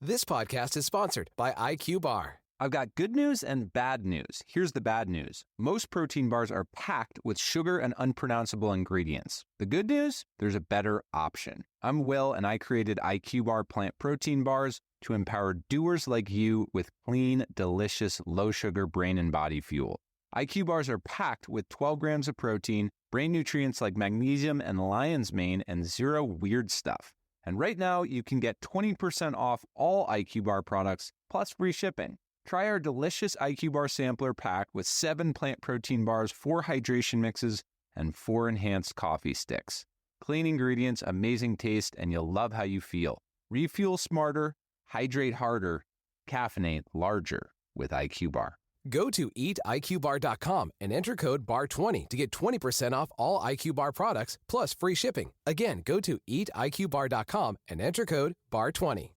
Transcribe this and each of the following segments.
This podcast is sponsored by IQ Bar. I've got good news and bad news. Here's the bad news. Most protein bars are packed with sugar and unpronounceable ingredients. The good news? There's a better option. I'm Will, and I created IQ Bar plant protein bars to empower doers like you with clean, delicious, low-sugar brain and body fuel. IQ Bars are packed with 12 grams of protein, brain nutrients like magnesium and lion's mane, and zero weird stuff. And right now, you can get 20% off all IQ Bar products, plus free shipping. Try our delicious IQ Bar sampler pack with 7 plant protein bars, 4 hydration mixes, and 4 enhanced coffee sticks. Clean ingredients, amazing taste, and you'll love how you feel. Refuel smarter, hydrate harder, caffeinate larger with IQ Bar. Go to eatiqbar.com and enter code BAR20 to get 20% off all IQ Bar products, plus free shipping. Again, go to eatiqbar.com and enter code BAR20.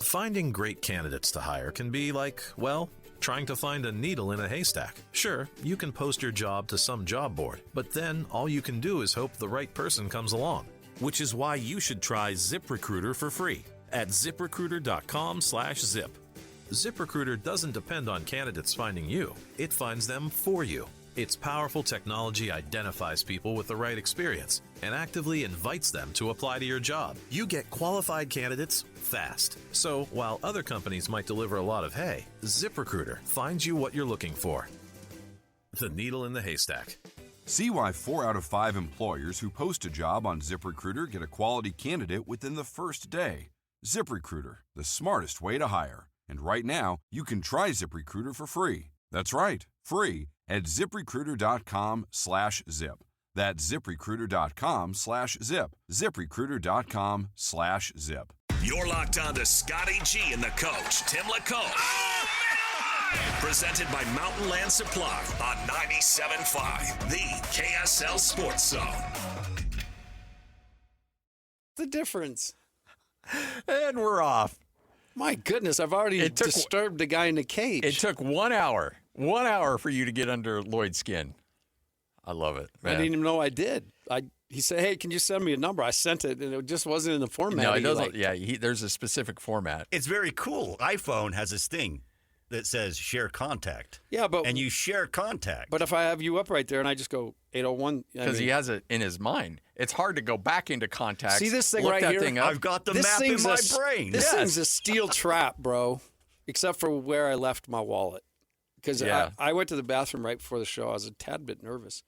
Finding great candidates to hire can be like, well, trying to find a needle in a haystack. Sure, you can post your job to some job board, but then all you can do is hope the right person comes along. Which is why you should try ZipRecruiter for free at ZipRecruiter.com/zip. ZipRecruiter doesn't depend on candidates finding you. It finds them for you. Its powerful technology identifies people with the right experience and actively invites them to apply to your job. You get qualified candidates fast. So while other companies might deliver a lot of hay, ZipRecruiter finds you what you're looking for. The needle in the haystack. See why 4 out of 5 employers who post a job on ZipRecruiter get a quality candidate within the first day. ZipRecruiter, the smartest way to hire. And right now, you can try ZipRecruiter for free. That's right, free at ZipRecruiter.com/zip. That's ZipRecruiter.com/zip. ZipRecruiter.com/zip. You're locked on to Scotty G and the coach, Tim LaComb. Presented by Mountain Land Supply on 97.5, the KSL Sports Zone. The difference. And we're off. My goodness, I've already disturbed the guy in the cage. It took 1 hour. 1 hour for you to get under Lloyd's skin. I love it, man. I didn't even know I did. He said, hey, can you send me a number? I sent it, and it just wasn't in the format. No, it doesn't. There's a specific format. It's very cool. iPhone has this thing that says share contact. Yeah, and you share contact. But if I have you up right there and I just go 801. Because he has it in his mind. It's hard to go back into contacts. See this thing right here? I've got the map in my brain. This thing's a steel trap, bro, except for where I left my wallet. Because I went to the bathroom right before the show. I was a tad bit nervous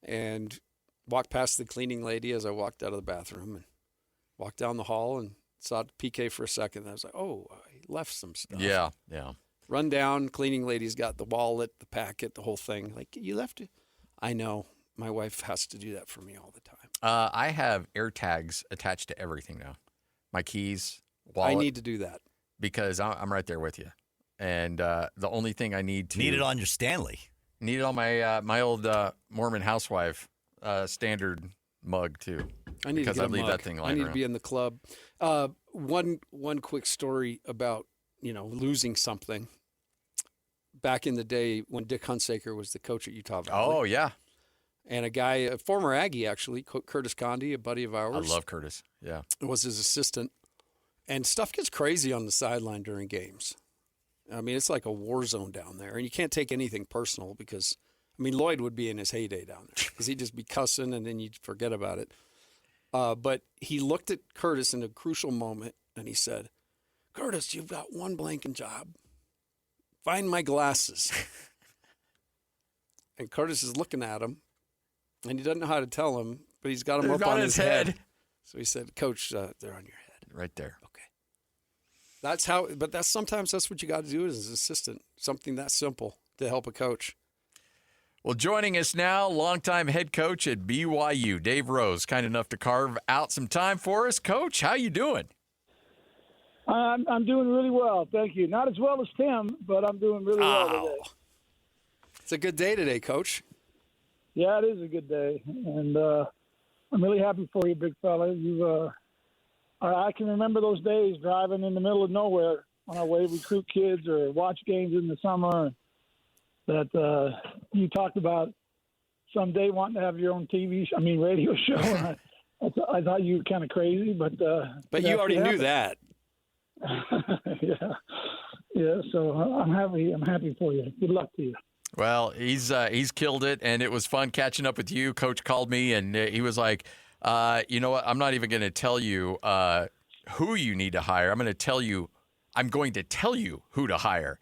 and walked past the cleaning lady as I walked out of the bathroom and walked down the hall and saw PK for a second. And I was like, oh, I left some stuff. Yeah. Run down, cleaning lady's got the wallet, the packet, the whole thing. Like, you left it? I know. My wife has to do that for me all the time. I have air tags attached to everything now. My keys, wallet. I need to do that. Because I'm right there with you. And the only thing I need to... Need it on your Stanley. Need it on my old Mormon housewife standard mug, too. I need to get a leave mug. that thing lying I need around. to be in the club. One quick story about, losing something. Back in the day when Dick Hunsaker was the coach at Utah Valley. Oh, yeah. And a former Aggie, actually, Curtis Condi, a buddy of ours. I love Curtis, yeah. Was his assistant. And stuff gets crazy on the sideline during games. I mean, it's like a war zone down there. And you can't take anything personal because, Lloyd would be in his heyday down there because he'd just be cussing and then you'd forget about it. But he looked at Curtis in a crucial moment and he said, Curtis, you've got one blanking job. Find my glasses. And Curtis is looking at him, and he doesn't know how to tell him, but he's got them up on his head. So he said, Coach, they're on your head. Right there. Okay. Sometimes that's what you got to do as an assistant, something that simple to help a coach. Well, joining us now, longtime head coach at BYU, Dave Rose, kind enough to carve out some time for us. Coach, how you doing? I'm doing really well, thank you. Not as well as Tim, but I'm doing really well today. It's a good day today, Coach. Yeah, it is a good day, and I'm really happy for you, big fella. I can remember those days driving in the middle of nowhere on our way to recruit kids or watch games in the summer. That you talked about someday wanting to have your own radio show. I thought you were kind of crazy, but you already knew that. Yeah. So I'm happy. I'm happy for you. Good luck to you. Well, he's killed it, and it was fun catching up with you. Coach called me, and he was like, you know what? I'm not even going to tell you who you need to hire. I'm going to tell you who to hire.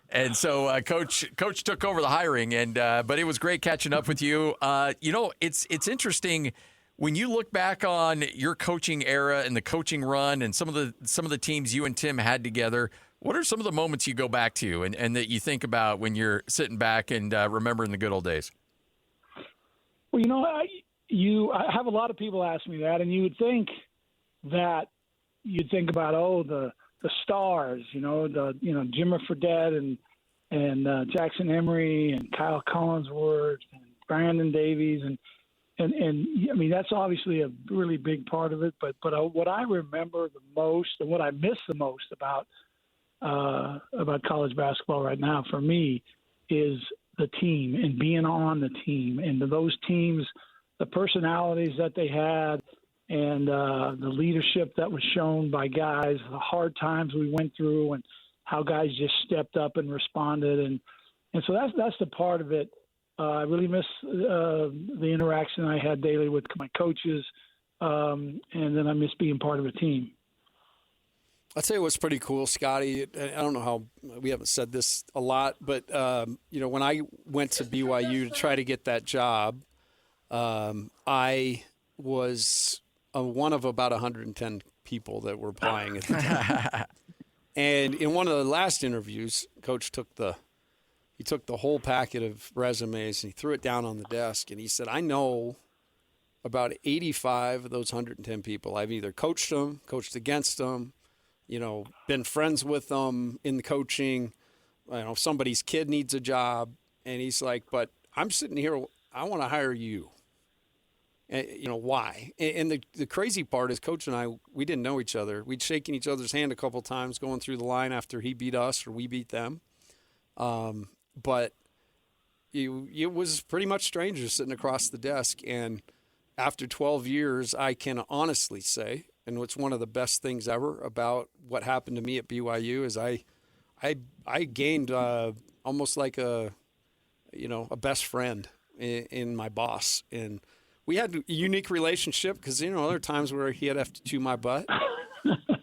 And so Coach took over the hiring, but it was great catching up with you. It's interesting when you look back on your coaching era and the coaching run and some of the teams you and Tim had together. What are some of the moments you go back to and that you think about when you're sitting back and remembering the good old days? Well, I have a lot of people ask me that, and you would think that you'd think about the stars, Jimmer Fredette and Jackson Emery and Kyle Collinsworth and Brandon Davies and I mean that's obviously a really big part of it. But what I remember the most and what I miss the most about college basketball right now for me is the team and being on the team and those teams, the personalities that they had. And the leadership that was shown by guys, the hard times we went through, and how guys just stepped up and responded, and so that's the part of it. I really miss the interaction I had daily with my coaches, and then I miss being part of a team. I'll tell you what's pretty cool, Scotty. I don't know how we haven't said this a lot, but when I went to BYU to try to get that job, I was one of about 110 people that were applying at the time. And in one of the last interviews, Coach took the whole packet of resumes and he threw it down on the desk and he said, I know about 85 of those 110 people. I've either coached them, coached against them, been friends with them in the coaching. Somebody's kid needs a job. And he's like, but I'm sitting here, I want to hire you. Why? And the crazy part is Coach and I, we didn't know each other. We'd shaken each other's hand a couple times going through the line after he beat us or we beat them. But it was pretty much strangers sitting across the desk. And after 12 years, I can honestly say, and what's one of the best things ever about what happened to me at BYU is I gained almost like a best friend in my boss. And we had a unique relationship because, there are times where he'd have to chew my butt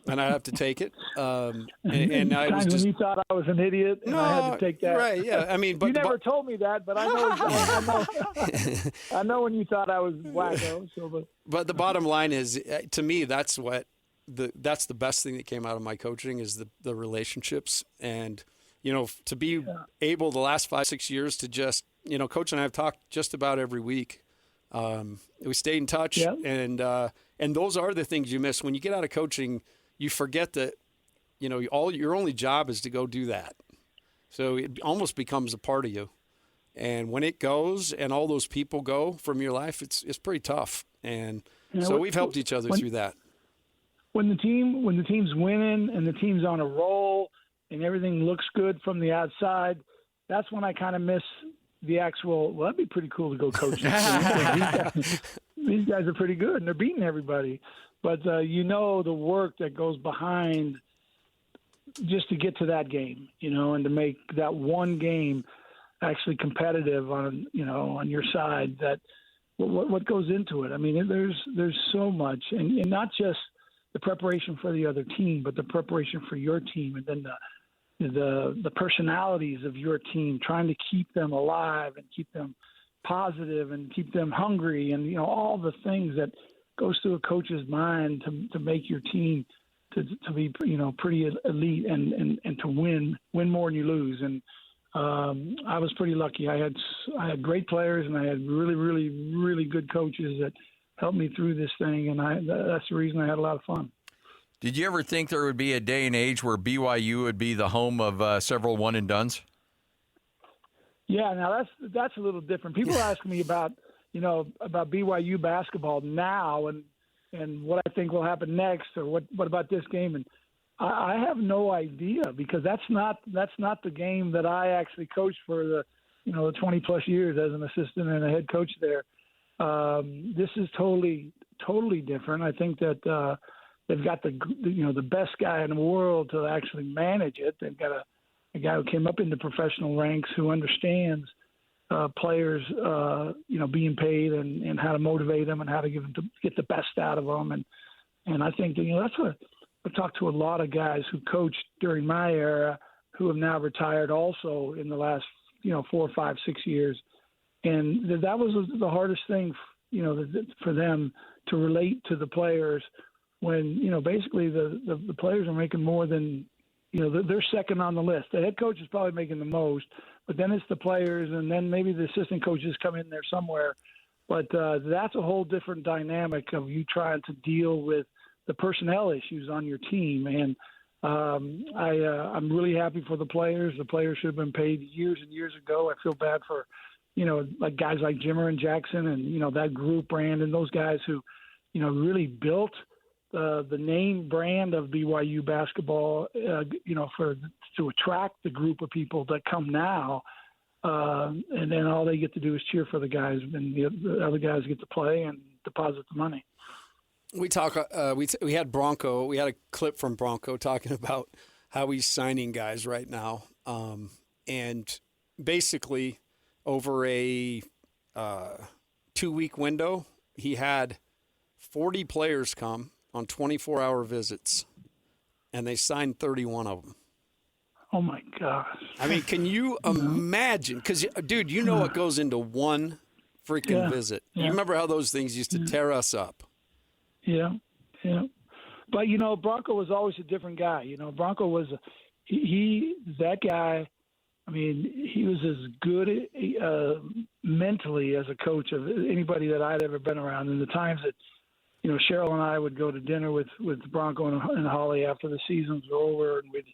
and I'd have to take it. And I was just. When you thought I was an idiot and I had to take that. Right, yeah. I mean, but. You never told me that, but I know. I know when you thought I was wacko. But the bottom line is, to me, that's that's the best thing that came out of my coaching is the relationships. And, to be able the last 5-6 years to just, Coach and I have talked just about every week. We stayed in touch, and those are the things you miss when you get out of coaching. You forget that, your only job is to go do that. So it almost becomes a part of you. And when it goes, and all those people go from your life, it's pretty tough. And so we've helped each other through that. When the team's winning and the team's on a roll and everything looks good from the outside, that's when I kind of miss the actual, well, that'd be pretty cool to go coach. These guys are pretty good, and they're beating everybody. But the work that goes behind just to get to that game, and to make that one game actually competitive on your side. That what goes into it. I mean, there's so much, and not just the preparation for the other team, but the preparation for your team, and then the personalities of your team, trying to keep them alive and keep them positive and keep them hungry, and all the things that goes through a coach's mind to make your team to be pretty elite and to win more than you lose. And I was pretty lucky. I had great players, and I had really, really, really good coaches that helped me through this thing, and that's the reason I had a lot of fun. Did you ever think there would be a day and age where BYU would be the home of several one-and-dones? Yeah, now that's a little different. People ask me about BYU basketball now and what I think will happen next, or what about this game, and I have no idea, because that's not the game that I actually coached for the 20 plus years as an assistant and a head coach there. This is totally different. I think that they've got the best guy in the world to actually manage it. They've got a guy who came up into professional ranks who understands players, being paid and how to motivate them and how to get the best out of them. And I think that's what I've talked to a lot of guys who coached during my era who have now retired also in the last 4, 5, 6 years. And that was the hardest thing, for them to relate to the players when, basically the players are making more than, they're second on the list. The head coach is probably making the most, but then it's the players, and then maybe the assistant coaches come in there somewhere. But that's a whole different dynamic of you trying to deal with the personnel issues on your team. And I'm really happy for the players. The players should have been paid years and years ago. I feel bad for, like guys like Jimmer and Jackson and, that group, Brandon, those guys who, really built the name brand of BYU basketball, to attract the group of people that come now. And then all they get to do is cheer for the guys, and the other guys get to play and deposit the money. We had Bronco. We had a clip from Bronco talking about how he's signing guys right now. And basically over a 2-week window, he had 40 players come on 24-hour visits, and they signed 31 of them. Oh, my gosh. I mean, can you imagine? Because, dude, what goes into one freaking visit. You remember how those things used to tear us up. Yeah. But, Bronco was always a different guy. Bronco was that guy. I mean, he was as good mentally as a coach of anybody that I'd ever been around. And the times that, Cheryl and I would go to dinner with Bronco and Holly after the seasons were over, and we'd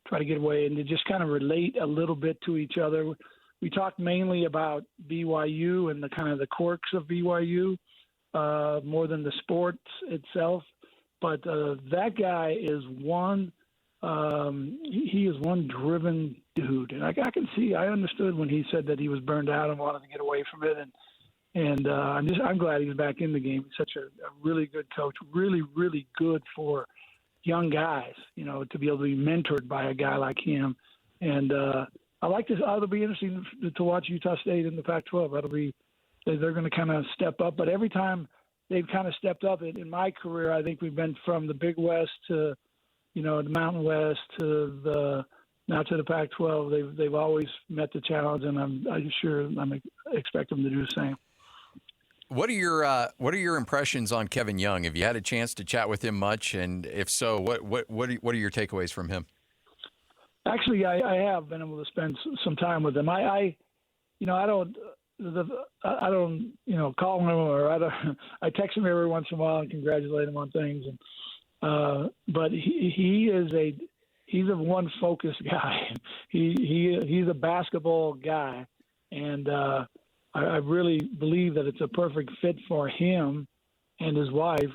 try to get away and to just kind of relate a little bit to each other. We talked mainly about BYU and the kind of the quirks of BYU more than the sports itself. But that guy is one. He is one driven dude, and I understood when he said that he was burned out and wanted to get away from it, and I'm glad he's back in the game. He's such a really good coach, really, really good for young guys, to be able to be mentored by a guy like him. And I like this. It'll be interesting to watch Utah State in the Pac-12. They're going to kind of step up, but every time they've kind of stepped up in my career, I think we've been from the Big West to the Mountain West to now to the Pac-12. They've always met the challenge, and I'm expect them to do the same. What are your impressions on Kevin Young? Have you had a chance to chat with him much? And if so, what are your takeaways from him? Actually, I have been able to spend some time with him. I don't call him, or I text him every once in a while and congratulate him on things. But he's a one focused guy. He's a basketball guy, and I really believe that it's a perfect fit for him and his wife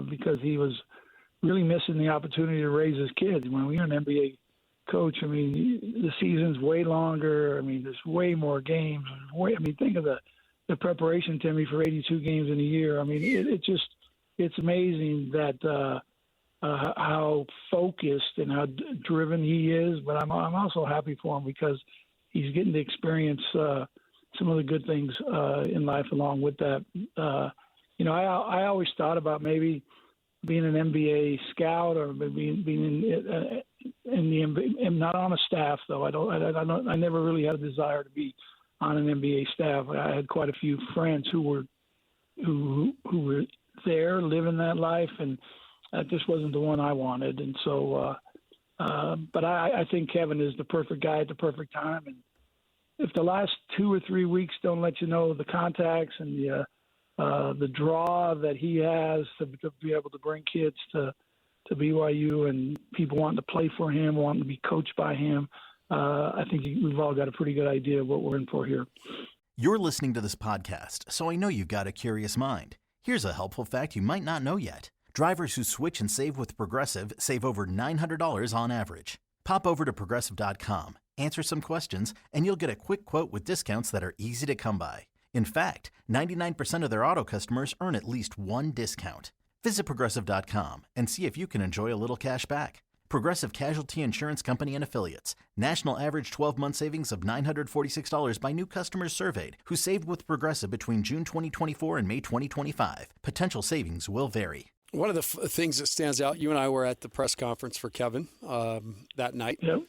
because he was really missing the opportunity to raise his kids. When you're an NBA coach, I mean, the season's way longer. I mean, there's way more games. Think of the preparation, Timmy, for 82 games in a year. I mean, it's amazing that how focused and how driven he is. But I'm also happy for him because he's getting to experience some of the good things in life along with that. I always thought about maybe being an NBA scout or maybe being in the NBA, not on a staff though. I never really had a desire to be on an NBA staff. I had quite a few friends who were there living that life, and that just wasn't the one I wanted. And so, but I think Kevin is the perfect guy at the perfect time. And if the last 2 or 3 weeks don't let you know the contacts and the draw that he has to be able to bring kids to BYU and people wanting to play for him, wanting to be coached by him, I think we've all got a pretty good idea of what we're in for here. You're listening to this podcast, so I know you've got a curious mind. Here's a helpful fact you might not know yet. Drivers who switch and save with Progressive save over $900 on average. Pop over to Progressive.com, answer some questions, and you'll get a quick quote with discounts that are easy to come by. In fact, 99% of their auto customers earn at least one discount. Visit Progressive.com and see if you can enjoy a little cash back. Progressive Casualty Insurance Company and Affiliates. National average 12-month savings of $946 by new customers surveyed who saved with Progressive between June 2024 and May 2025. Potential savings will vary. One of the things that stands out, you and I were at the press conference for Kevin that night. Yep.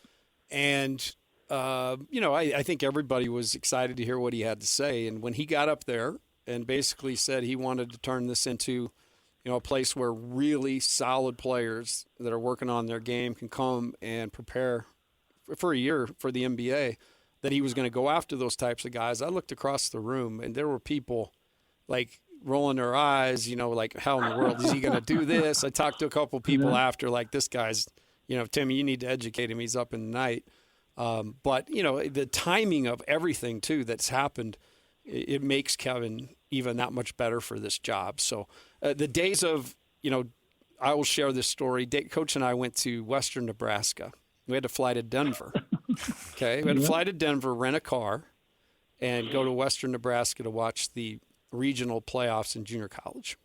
And, I think everybody was excited to hear what he had to say. And when he got up there and basically said he wanted to turn this into a place where really solid players that are working on their game can come and prepare for a year for the NBA, that he was going to go after those types of guys. I looked across the room, and there were people like rolling their eyes, like, how in the world is he going to do this? I talked to a couple people after, like, this guy's, Timmy, you need to educate him. He's up in the night. But, the timing of everything, too, that's happened, it makes Kevin even that much better for this job. So the days of, I will share this story. Coach and I went to Western Nebraska. We had to fly to Denver. Okay, we had to fly to Denver, rent a car, and go to Western Nebraska to watch the regional playoffs in junior college.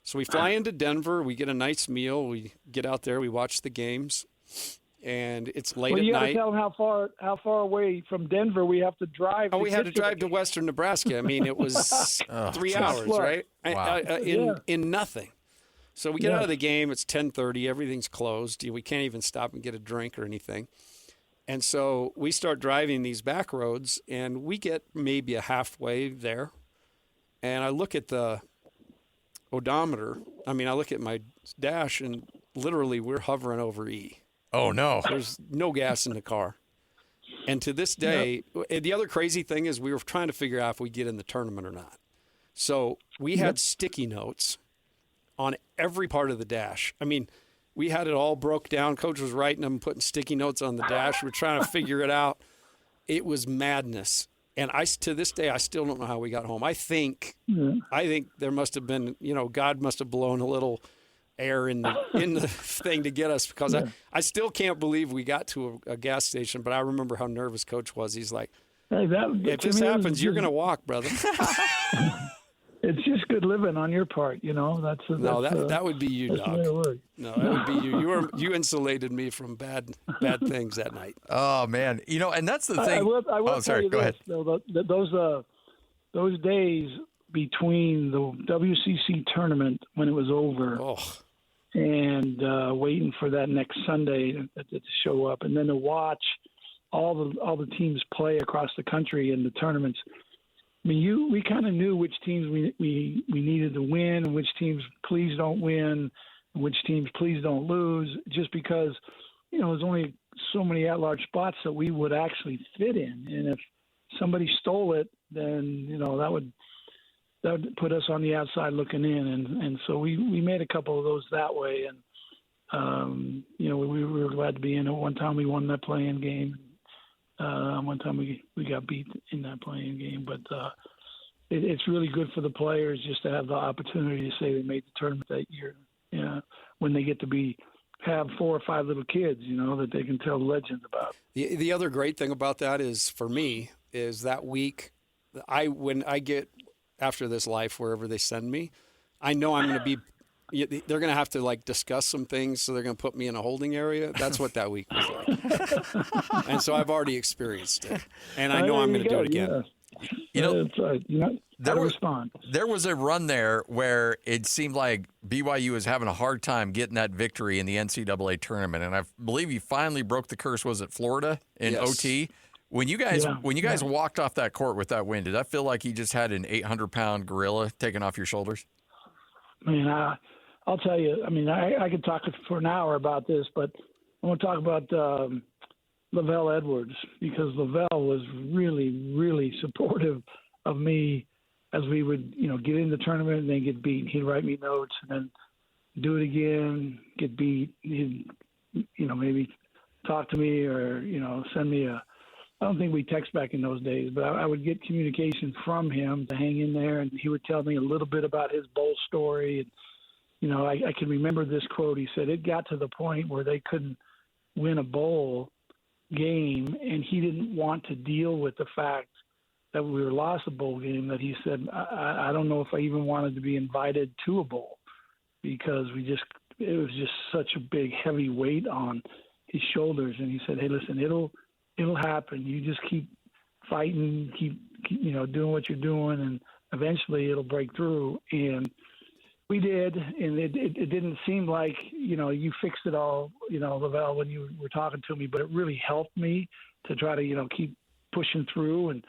So we fly into Denver. We get a nice meal. We get out there. We watch the games. And it's late at night. You got to tell them how far away from Denver we have to drive. Oh, we had to drive to Western Nebraska. I mean, it was 3 hours, right? Wow. In nothing. So we get out of the game. It's 10:30. Everything's closed. We can't even stop and get a drink or anything. And so we start driving these back roads, and we get maybe a halfway there. And I look at the odometer. I look at my dash, and literally we're hovering over E. Oh, no. There's no gas in the car. And to this day, the other crazy thing is we were trying to figure out if we get in the tournament or not. So we had sticky notes on every part of the dash. We had it all broke down. Coach was writing them, putting sticky notes on the dash. We're trying to figure it out. It was madness. And to this day, I still don't know how we got home. I think there must have been, God must have blown a little air in the thing to get us, because I still can't believe we got to a gas station. But I remember how nervous Coach was. He's like, hey, if this happens, you're going to walk, brother. It's just good living on your part, that would be you, Doc. No, that would be you. You insulated me from bad things that night. Oh man, and that's the thing. I will sorry, tell you go ahead. Those days between the WCC tournament when it was over, and waiting for that next Sunday to show up, and then to watch all the teams play across the country in the tournaments. We kind of knew which teams we needed to win, and which teams please don't win, and which teams please don't lose, just because, there's only so many at-large spots that we would actually fit in. And if somebody stole it, then, that would put us on the outside looking in. And so we made a couple of those that way. And, we were glad to be in it. One time we won that playing game. One time we got beat in that playing game, but it's really good for the players just to have the opportunity to say they made the tournament that year. When they get to have 4 or 5 little kids, that they can tell legends about. The other great thing about that is, for me, is that week, when I get after this life wherever they send me, I know I'm going to be. They're going to have to discuss some things, so they're going to put me in a holding area. That's what that week was like. And so I've already experienced it, and I know I'm going to do it again. There was a run there where it seemed like BYU was having a hard time getting that victory in the NCAA tournament, and I believe you finally broke the curse. Was it Florida in OT? When you guys walked off that court with that win, did that feel like you just had an 800-pound gorilla taken off your shoulders? I'll tell you, I could talk for an hour about this, but I want to talk about Lavelle Edwards, because Lavelle was really, really supportive of me as we would, get in the tournament and then get beat. He'd write me notes and then do it again, get beat. He'd, maybe talk to me or, send me I don't think we text back in those days, but I would get communication from him to hang in there, and he would tell me a little bit about his bowl story. And, I can remember this quote. He said, it got to the point where they couldn't win a bowl game, and he didn't want to deal with the fact that we were lost a bowl game, that he said, I don't know if I even wanted to be invited to a bowl. because it was just such a big, heavy weight on his shoulders. And he said, "Hey, listen, it'll happen. You just keep fighting, keep doing what you're doing, and eventually it'll break through." And we did, and it didn't seem like, you fixed it all, Lavelle, when you were talking to me, but it really helped me to try to, keep pushing through and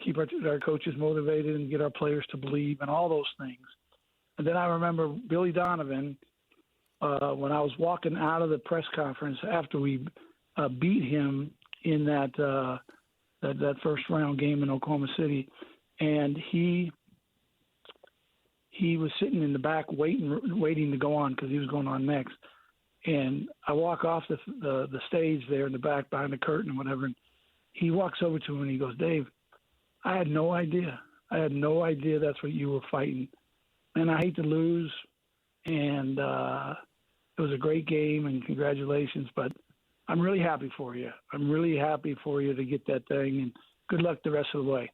keep our coaches motivated and get our players to believe and all those things. And then I remember Billy Donovan, when I was walking out of the press conference after we beat him in that first round game in Oklahoma City, and he was sitting in the back waiting to go on because he was going on next. And I walk off the stage there in the back behind the curtain and whatever, and he walks over to him and he goes, "Dave, I had no idea. That's what you were fighting. And I hate to lose, and it was a great game, and congratulations, but I'm really happy for you. I'm really happy for you to get that thing, and good luck the rest of the way."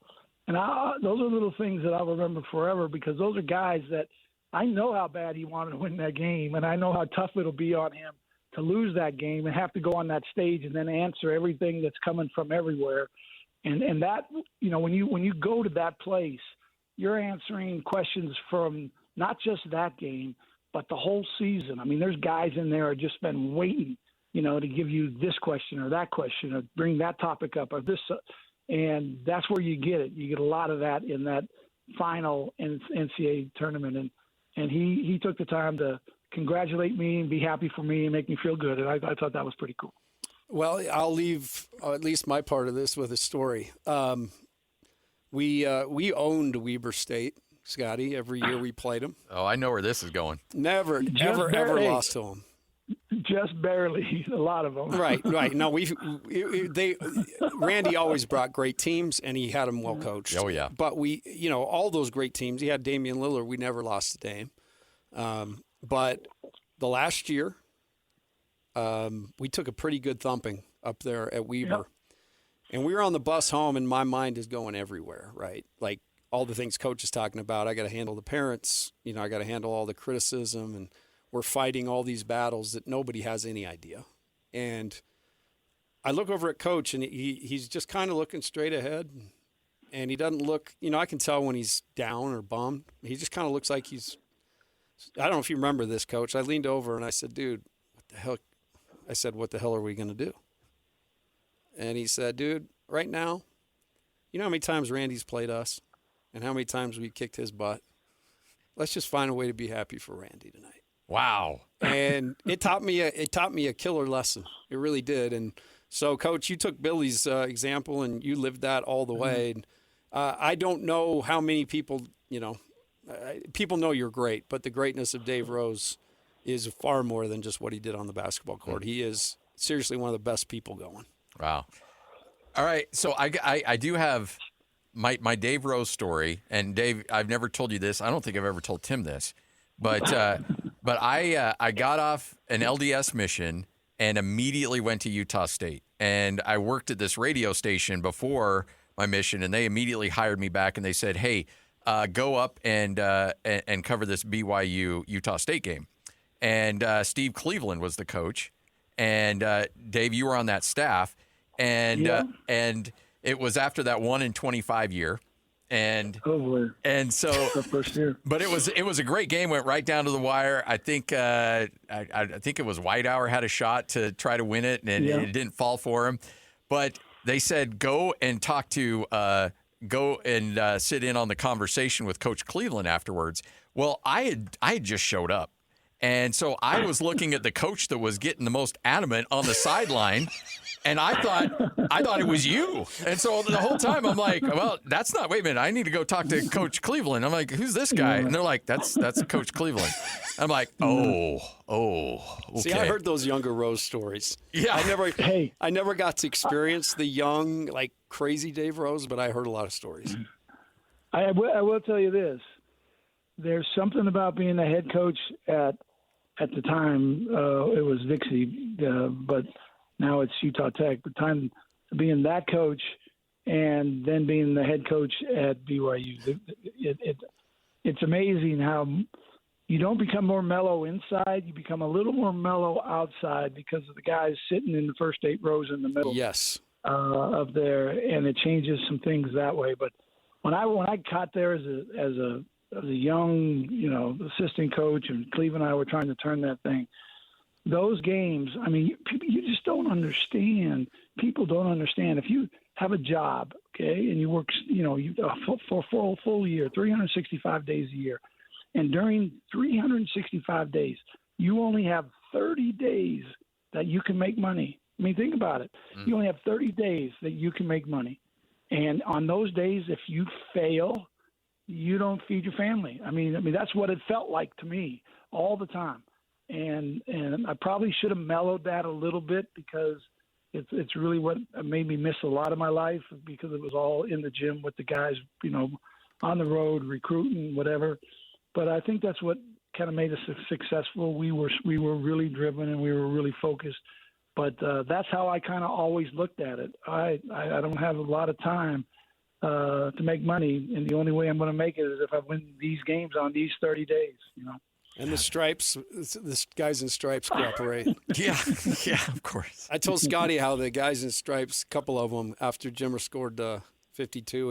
And those are little things that I'll remember forever, because those are guys that I know how bad he wanted to win that game, and I know how tough it'll be on him to lose that game and have to go on that stage and then answer everything that's coming from everywhere. And that, when you go to that place, you're answering questions from not just that game, but the whole season. I mean, there's guys in there who have just been waiting, to give you this question or that question or bring that topic up or this. And that's where you get it. You get a lot of that in that final NCAA tournament. And he took the time to congratulate me and be happy for me and make me feel good. And I thought that was pretty cool. Well, I'll leave at least my part of this with a story. We owned Weber State, Scotty. Every year we played them. Oh, I know where this is going. Never, ever lost to them. Just barely, a lot of them. Right. No, Randy always brought great teams, and he had them well coached. Oh, yeah. But all those great teams, he had Damian Lillard. We never lost a Dame. But the last year, we took a pretty good thumping up there at Weber. Yep. And we were on the bus home, and my mind is going everywhere, right? Like all the things Coach is talking about. I got to handle the parents. I got to handle all the criticism, and we're fighting all these battles that nobody has any idea. And I look over at Coach, and he's just kind of looking straight ahead, and he doesn't look. I can tell when he's down or bummed. He just kind of looks like he's. I don't know if you remember this, Coach. I leaned over and I said, "Dude, what the hell?" I said, "What the hell are we going to do?" And he said, "Dude, right now, you know how many times Randy's played us and how many times we kicked his butt? Let's just find a way to be happy for Randy tonight." Wow. And it taught me a killer lesson. It really did. And so, Coach, you took Billy's example and you lived that all the way. And, I don't know how many people, people know you're great, but the greatness of Dave Rose is far more than just what he did on the basketball court. He is seriously one of the best people going. Wow. All right. So I do have my Dave Rose story. And, Dave, I've never told you this. I don't think I've ever told Tim this. But I got off an LDS mission and immediately went to Utah State. And I worked at this radio station before my mission, and they immediately hired me back, and they said, "Hey, go up and cover this BYU Utah State game." And Steve Cleveland was the coach, and Dave, you were on that staff, and it was after that 1 in 25 year. And so the first year. But it was a great game. Went right down to the wire. I think I think it was Whitehour had a shot to try to win it, and it didn't fall for him. But they said go and sit in on the conversation with Coach Cleveland afterwards. Well, I had just showed up, and so I was looking at the coach that was getting the most adamant on the sideline. And I thought it was you. And so the whole time I'm like, well, that's not, wait a minute, I need to go talk to Coach Cleveland. I'm like, who's this guy? And they're like, that's Coach Cleveland. I'm like, oh, okay. See, I heard those younger Rose stories. Yeah. I never got to experience the young, like crazy Dave Rose, but I heard a lot of stories. I will tell you this. There's something about being the head coach at the time, it was Dixie, but now it's Utah Tech. The time being that coach and then being the head coach at BYU, it's amazing how you don't become more mellow inside. You become a little more mellow outside because of the guys sitting in the first 8 rows in the middle. Yes. Of there, and it changes some things that way. But when I got there as a young, assistant coach, and Cleve and I were trying to turn that thing, those games, I mean, you just don't understand. People don't understand. If you have a job, okay, and you work, for a full year, 365 days a year, and during 365 days, you only have 30 days that you can make money. I mean, think about it. You only have 30 days that you can make money. And on those days, if you fail, you don't feed your family. I mean, that's what it felt like to me all the time. And I probably should have mellowed that a little bit because it's really what made me miss a lot of my life, because it was all in the gym with the guys, on the road, recruiting, whatever. But I think that's what kind of made us successful. We were really driven and we were really focused. But that's how I kind of always looked at it. I don't have a lot of time to make money, and the only way I'm going to make it is if I win these games on these 30 days, And the stripes, the guys in stripes cooperate. Yeah, of course. I told Scotty how the guys in stripes, a couple of them, after Jimmer scored 52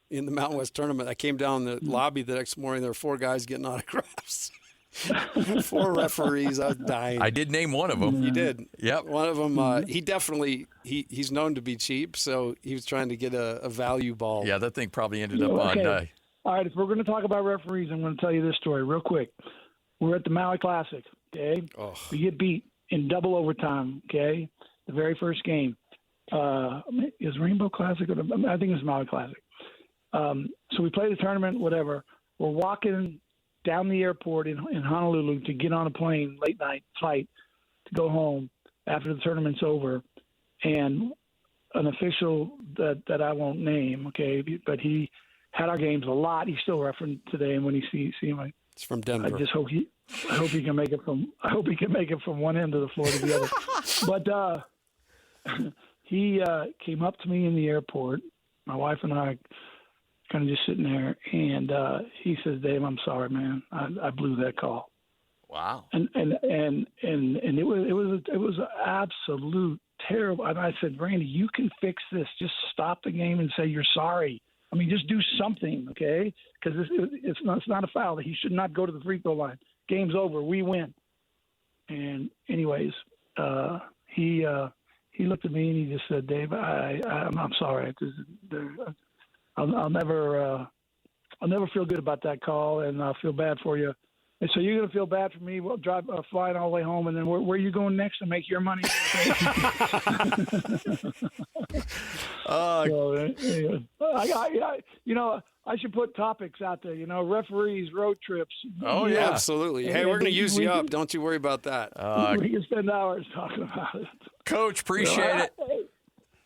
in the Mountain West tournament, I came down the lobby the next morning. There were 4 guys getting autographs. 4 referees. I was dying. I did name one of them. You did. Yep. One of them, he definitely, he's known to be cheap, so he was trying to get a value ball. Yeah, that thing probably ended up on. All right, if we're going to talk about referees, I'm going to tell you this story real quick. We're at the Maui Classic, okay? Oh. We get beat in double overtime, okay? The very first game. Is Rainbow Classic? I think it's Maui Classic. So we play the tournament, whatever. We're walking down the airport in Honolulu to get on a plane, late night flight, to go home after the tournament's over. And an official that I won't name, okay, but he had our games a lot. He's still referencing today, and when he see him, it's from Denver. I hope he can make it from one end of the floor to the other. But he came up to me in the airport. My wife and I kind of just sitting there, and he says, "Dave, I'm sorry, man. I blew that call." Wow. And it was an absolute terrible. And I said, "Randy, you can fix this. Just stop the game and say you're sorry. I mean, just do something, okay? Because it's not a foul. He should not go to the free throw line. Game's over. We win." And anyways, he looked at me and he just said, "Dave, I'm sorry. I'll never feel good about that call, and I'll feel bad for you. And so you're going to feel bad for me. We'll drive flying all the way home, and then where are you going next to make your money?" I should put topics out there. Referees, road trips. Oh yeah, absolutely. Hey, we're going to use you up. Don't you worry about that. We can spend hours talking about it. Coach, appreciate it.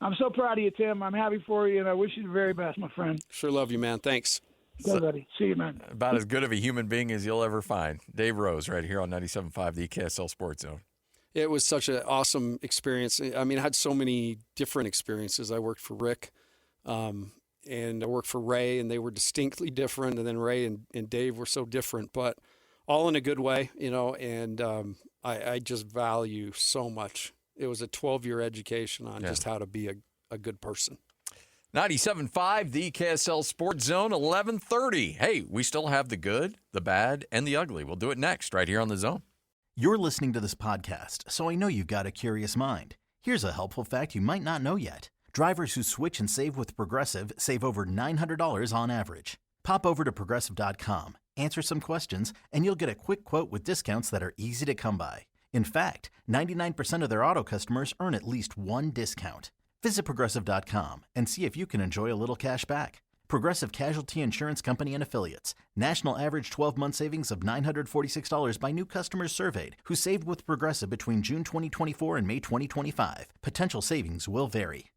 I'm so proud of you, Tim. I'm happy for you, and I wish you the very best, my friend. Sure love you, man. Thanks. Good, buddy. See you, man. About as good of a human being as you'll ever find. Dave Rose right here on 97.5, the KSL Sports Zone. It was such an awesome experience. I mean, I had so many different experiences. I worked for Rick, and I worked for Ray, and they were distinctly different. And then Ray and Dave were so different, but all in a good way, and I just value so much. It was a 12-year education on just how to be a good person. 97.5, the KSL Sports Zone, 11:30. Hey, we still have the good, the bad, and the ugly. We'll do it next right here on The Zone. You're listening to this podcast, so I know you've got a curious mind. Here's a helpful fact you might not know yet. Drivers who switch and save with Progressive save over $900 on average. Pop over to Progressive.com, answer some questions, and you'll get a quick quote with discounts that are easy to come by. In fact, 99% of their auto customers earn at least one discount. Visit Progressive.com and see if you can enjoy a little cash back. Progressive Casualty Insurance Company and Affiliates. National average 12-month savings of $946 by new customers surveyed who saved with Progressive between June 2024 and May 2025. Potential savings will vary.